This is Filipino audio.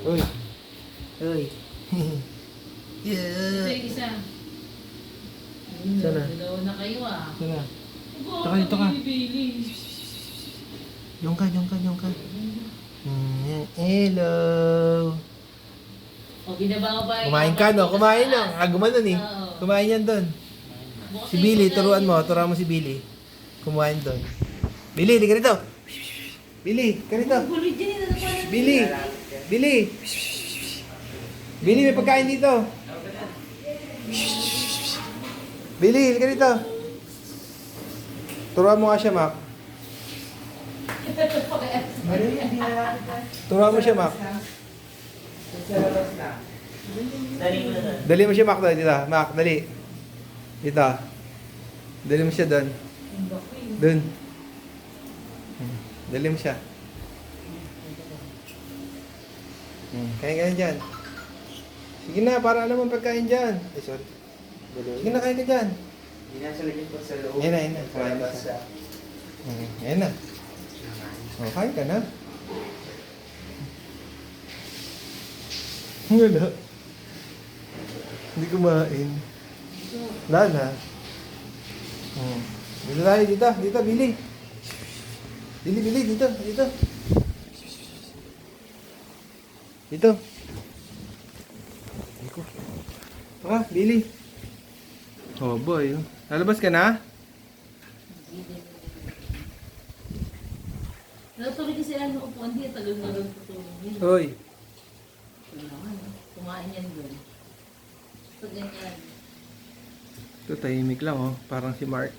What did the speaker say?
Uy. Uy. Yeah. Ito yung isa. Sana? Dalawa na kayo ah. Sana? Ito ka, dito ka. Bili. Yung ka. Hello. O, binaba ko pa. Kumain ka, no? Kumain na. Gumanon eh. Oo. Kumain yan doon. Si Billy, turuan mo si Billy. Kumain doon. Billy, di ka rito. Billy, ka rito. Gulit dyan yun. Billy. Billy. Billy, may pagkain dito. Billy, di ka rito. Turuan mo nga siya, Mac. Turuan mo siya, Mac. Dali mo siya, Mac. Dito. Mac, dali. Dito. Dali mo siya doon. Doon. Dali mo siya. Kain dyan. Sige na, para alam mo ang pagkain dyan. Ay, sorry. Sige na, kain ka dyan. Hindi na siya lagyan po sa loob. Ayan na. Kain na siya. Ayan na. Oh, kain ka na. Wala. Hindi kumain. Lala. Dito tayo, dito, Billy. Billy, dito. Dito. Tara, Billy. Oh boy. Lalabas ka na? Natuloy kasi ano upo, hindi tagal na doon tutulungin. Hoy. Kumain yan doon. Ito ganyan. Ito tahimik lang oh. Parang si Mark.